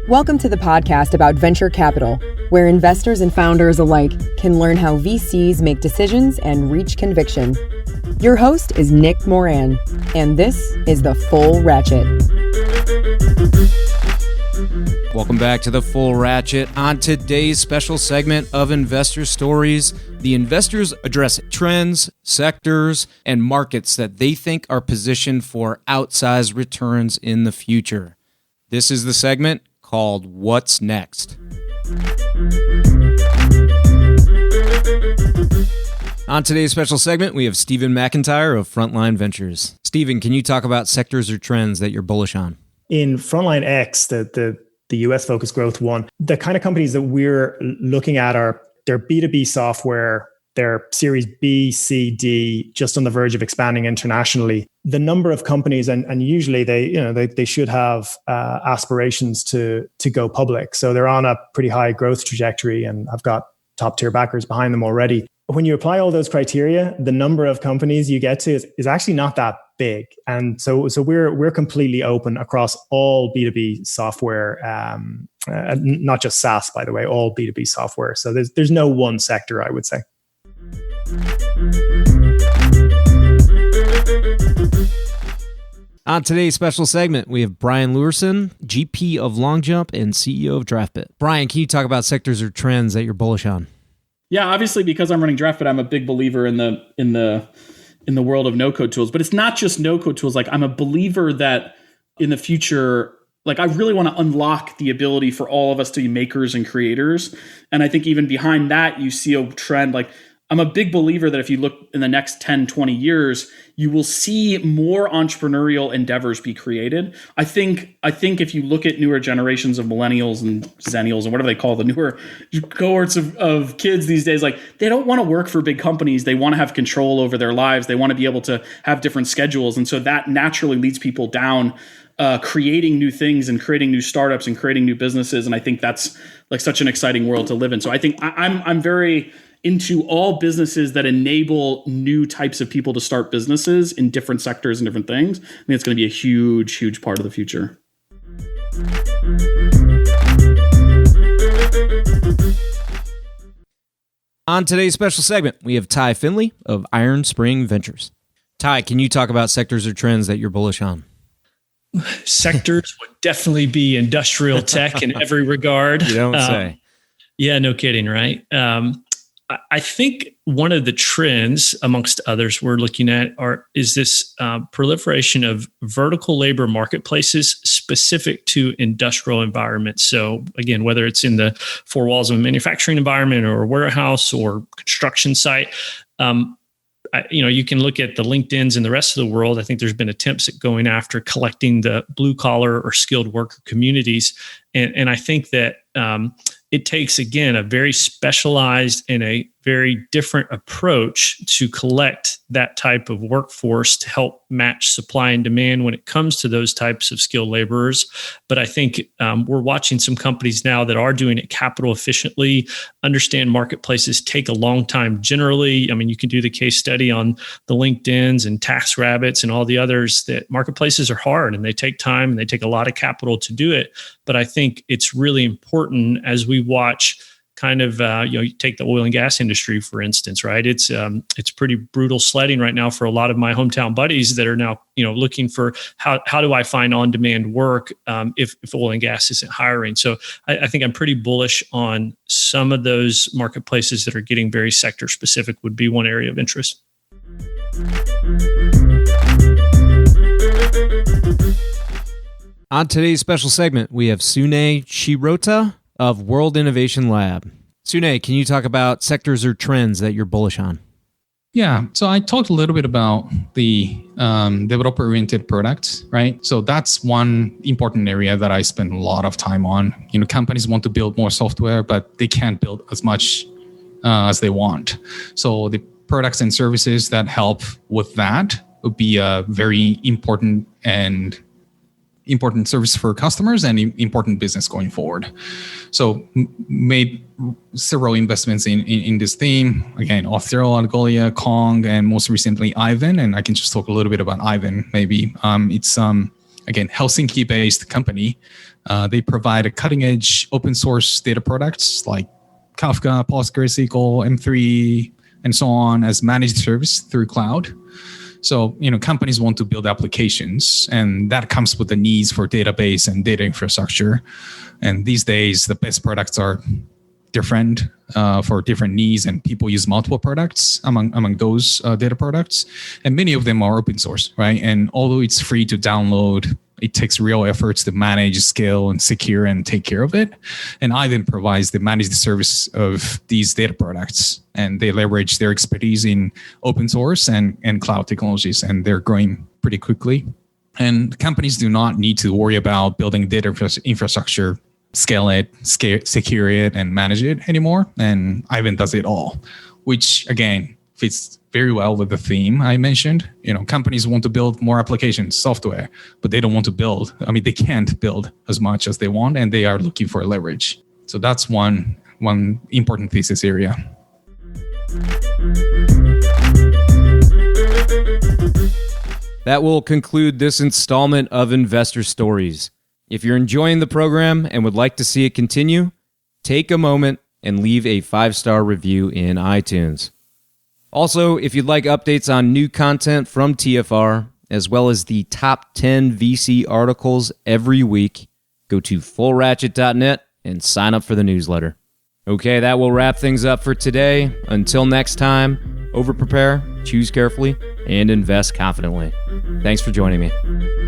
Welcome to the podcast about venture capital, where investors and founders alike can learn how VCs make decisions and reach conviction. Your host is Nick Moran, and this is The Full Ratchet. Welcome back to The Full Ratchet. On today's special segment of Investor Stories, the investors address trends, sectors, and markets that they think are positioned for outsized returns in the future. This is the segment called What's Next? On today's special segment, we have Stephen McIntyre of Frontline Ventures. Stephen, can you talk about sectors or trends that you're bullish on? In Frontline X, the US-focused growth one, the kind of companies that we're looking at are their B2B software, their Series B, C, D, just on the verge of expanding internationally. The number of companies, and usually they should have aspirations to go public. So they're on a pretty high growth trajectory and have got top tier backers behind them already. When you apply all those criteria, the number of companies you get to is actually not that big. And so we're completely open across all B2B software, not just SaaS, by the way, all B2B software. So there's no one sector, I would say. On today's special segment, we have Brian Luerssen, GP of Long Jump and CEO of DraftBit. Brian, can you talk about sectors or trends that you're bullish on? Yeah, obviously, because I'm running DraftBit, I'm a big believer in the world of no-code tools. But it's not just no-code tools. Like, I'm a believer that in the future, like, I really want to unlock the ability for all of us to be makers and creators. And I think even behind that, you see a trend. Like, I'm a big believer that if you look in the next 10, 20 years, you will see more entrepreneurial endeavors be created. I think if you look at newer generations of millennials and zennials and whatever they call the newer cohorts of kids these days, like, they don't want to work for big companies. They want to have control over their lives. They want to be able to have different schedules. And so that naturally leads people down creating new things and creating new startups and creating new businesses. And I think that's like such an exciting world to live in. So I think I'm very into all businesses that enable new types of people to start businesses in different sectors and different things. I think it's going to be a huge, huge part of the future. On today's special segment, we have Ty Findley of Iron Spring Ventures. Ty, can you talk about sectors or trends that you're bullish on? Sectors would definitely be industrial tech in every regard. You don't say. Yeah, no kidding, right? I think one of the trends, amongst others, we're looking at is this proliferation of vertical labor marketplaces specific to industrial environments. So again, whether it's in the four walls of a manufacturing environment or a warehouse or construction site, you can look at the LinkedIns and the rest of the world. I think there's been attempts at going after collecting the blue collar or skilled worker communities. And I think that it takes, again, a very specialized and a very different approach to collect that type of workforce to help match supply and demand when it comes to those types of skilled laborers. But I think we're watching some companies now that are doing it capital efficiently. Understand marketplaces take a long time generally. I mean, you can do the case study on the LinkedIns and TaskRabbits and all the others that marketplaces are hard and they take time and they take a lot of capital to do it. But I think it's really important as we watch kind of, you take the oil and gas industry, for instance, right? It's pretty brutal sledding right now for a lot of my hometown buddies that are now, looking for how do I find on-demand work if oil and gas isn't hiring. So I think I'm pretty bullish on some of those marketplaces that are getting very sector specific would be one area of interest. On today's special segment, we have Sunai Shirota of World Innovation Lab. Tsune, can you talk about sectors or trends that you're bullish on? Yeah, so I talked a little bit about the developer-oriented products, right? So that's one important area that I spend a lot of time on. Companies want to build more software, but they can't build as much as they want. So the products and services that help with that would be a very important service for customers and important business going forward. So made several investments in this theme. Again, Auth0, Algolia, Kong, and most recently Ivan. And I can just talk a little bit about Ivan maybe. It's again, Helsinki-based company. They provide a cutting-edge open source data products like Kafka, PostgreSQL, M3, and so on as managed service through cloud. So, companies want to build applications, and that comes with the needs for database and data infrastructure. And these days, the best products are different for different needs, and people use multiple products among those data products. And many of them are open source, right? And although it's free to download, it takes real efforts to manage, scale, and secure and take care of it. And Ivan provides the managed service of these data products, and they leverage their expertise in open source and cloud technologies, and they're growing pretty quickly. And companies do not need to worry about building data infrastructure, scale it, secure it, and manage it anymore. And Ivan does it all, which again fits very well with the theme I mentioned. Companies want to build more applications, software, but they don't want to build. They can't build as much as they want, and they are looking for leverage. So that's one important thesis area. That will conclude this installment of Investor Stories. If you're enjoying the program and would like to see it continue, take a moment and leave a 5-star review in iTunes. Also, if you'd like updates on new content from TFR, as well as the top 10 VC articles every week, go to fullratchet.net and sign up for the newsletter. Okay, that will wrap things up for today. Until next time, over-prepare, choose carefully, and invest confidently. Thanks for joining me.